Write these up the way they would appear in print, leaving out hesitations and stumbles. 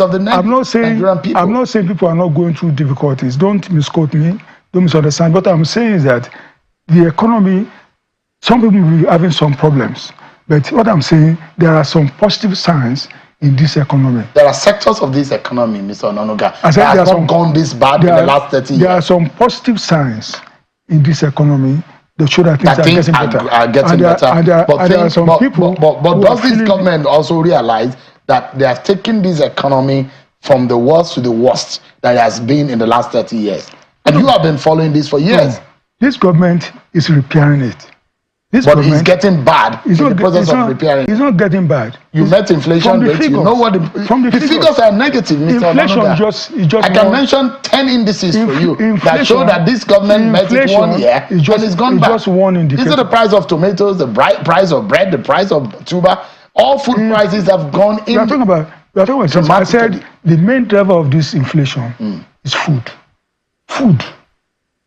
of the Nigerian people. I'm not saying people are not going through difficulties. Don't misquote me. Don't misunderstand. What I'm saying is that the economy, some people will be having some problems. But what I'm saying, there are some positive signs in this economy. There are sectors of this economy, Mr. Onanuga, that has not gone this bad in the last 30 years. There are some positive signs in this economy that show that things are getting better. But does this government also realize that they have taken this economy from the worst to the worst that it has been in the last 30 years? And you have been following this for years. No, this government is repairing it. But it's getting bad in the process of repairing. It's not getting bad. You met inflation rate. You know what the figures are negative, Mr. Inflation I can mention 10 indices for you that show that this government met it 1 year and it's gone back. Just one indicator. Is it the price of tomatoes, the price of bread, the price of tuber? All food prices have gone in. We are talking about I said the main driver of this inflation is food. Food.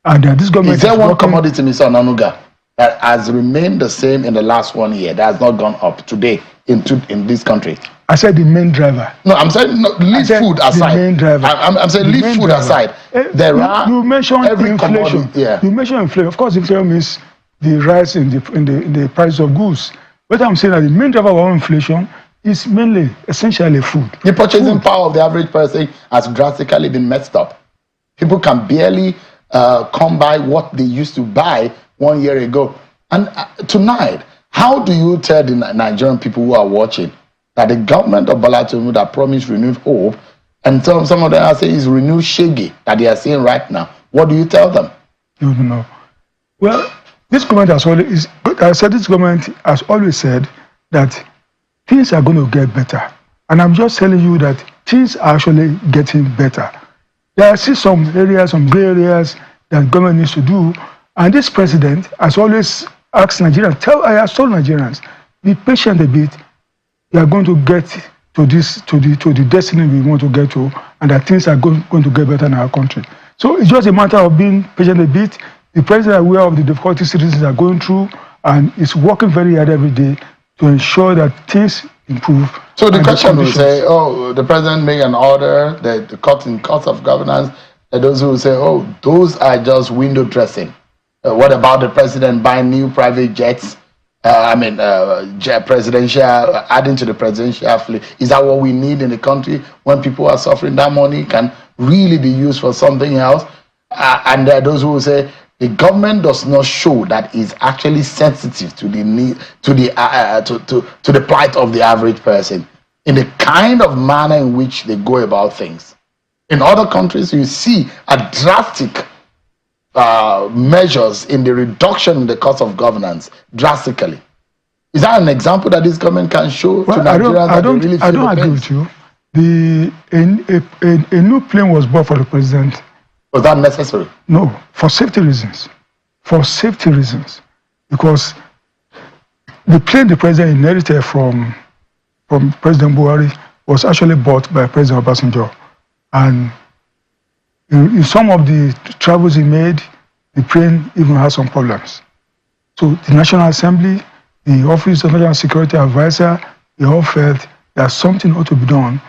And this government is there one commodity, Mr. Onanuga, that has remained the same in the last 1 year, that has not gone up today in this country? I said the main driver. No, I'm saying leave food aside. The main driver. I'm saying leave food aside. You mentioned inflation. Yeah. You mentioned inflation. Of course, inflation means the rise in the price of goods. But I'm saying that the main driver of inflation is mainly, essentially, food. The purchasing power of the average person has drastically been messed up. People can barely come by what they used to buy 1 year ago. And tonight, how do you tell the Nigerian people who are watching that the government of Bola Tinubu that promised renewed hope, and some of them are saying is renewed shaggy that they are seeing right now? What do you tell them? You don't know. Well, this government has always said that things are going to get better. And I'm just telling you that things are actually getting better. There are still some areas, some gray areas that government needs to do. And this president has always asked Nigerians, I have told Nigerians, be patient a bit. We are going to get to the destiny we want to get to, and that things are going to get better in our country. So it's just a matter of being patient a bit. The president is aware of the difficulties citizens are going through, and is working very hard every day to ensure that things improve. So the question will say, the president made an order, the cut in cost of governance, and those who will say, those are just window dressing. What about the president buying new private jets? Presidential, adding to the presidential fleet. Is that what we need in the country when people are suffering? That money can really be used for something else. And there are those who will say the government does not show that is actually sensitive to the need, to the plight of the average person in the kind of manner in which they go about things. In other countries, you see a drastic measures in the reduction in the cost of governance drastically. Is that an example that this government can show to Nigerians that they really feel? I don't agree with you. A new plane was bought for the president. Was that necessary? No, for safety reasons. For safety reasons. Because the plane the president inherited from President Buhari was actually bought by President Obasanjo. And in some of the travels he made, the plane even had some problems. So the National Assembly, the Office of National Security Advisor, they all felt that something ought to be done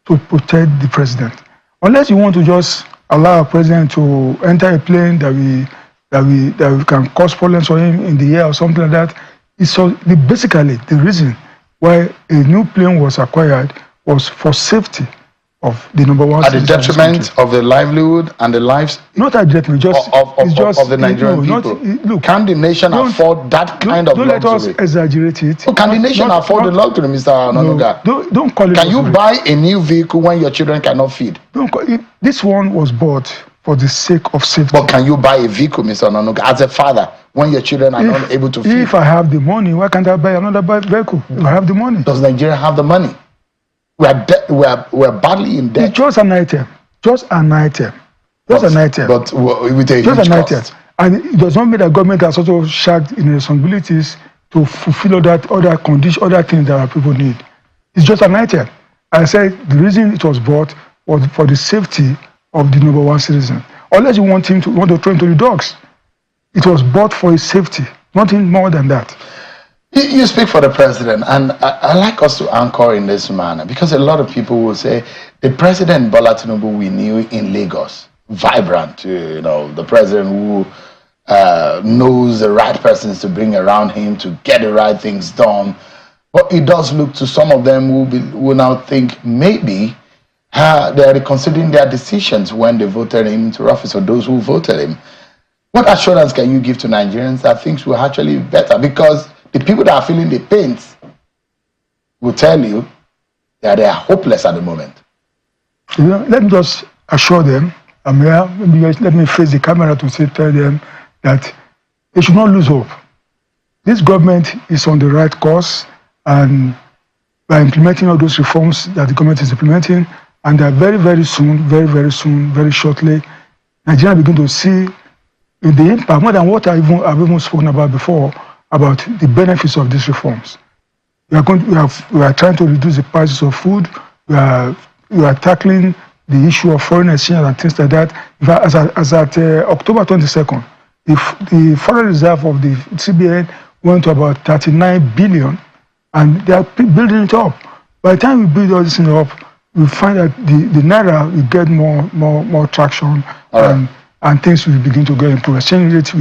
to protect the president. Unless you want to just allow a president to enter a plane that we can cause problems for him in the air or something like that. Basically, the reason why a new plane was acquired was for safety of the number one. At the detriment of the livelihood and the lives. Not at detriment, of the Nigerian people. Look, can the nation afford that kind of luxury? Don't let us exaggerate it. So can the nation afford the luxury, Mr. Onanuga? Don't call it. Can you buy a new vehicle when your children cannot feed? This one was bought for the sake of safety. But can you buy a vehicle, Mr. Onanuga, as a father, when your children are not able to feed? If I have the money, why can't I buy another vehicle? If I have the money. Does Nigeria have the money? We're badly in debt. It's just an item. Just an item. But with a huge cost. And it does not mean that government has also shared in responsibilities to fulfill other conditions, other things that our people need. It's just an item. I said the reason it was bought was for the safety of the number one citizen. Unless you want to throw him to the dogs. It was bought for his safety. Nothing more than that. You speak for the president, and I like us to anchor in this manner because a lot of people will say the president Bola Tinubu we knew in Lagos, vibrant, the president who knows the right persons to bring around him to get the right things done. But it does look to some of them who now think maybe they are reconsidering their decisions when they voted him into office, or those who voted him. What assurance can you give to Nigerians that things will actually be better? Because the people that are feeling the pains will tell you that they are hopeless at the moment. Let me just assure them, let me face the camera to tell them that they should not lose hope. This government is on the right course, and by implementing all those reforms that the government is implementing, and that very soon, very shortly, Nigeria begin to see the impact, more than what I've even spoken about before, about the benefits of these reforms. We are trying to reduce the prices of food. We are tackling the issue of foreign exchange and things like that. As at October 22nd, the foreign reserve of the CBN went to about 39 billion, and they are building it up. By the time we build all this thing up, we find that the naira will get more traction, and things will begin to get improved. Exchange rate,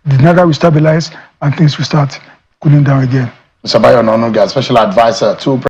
the naira will stabilize, and things will start cooling down again. Mr. Bayo Ononuga, Special Advisor to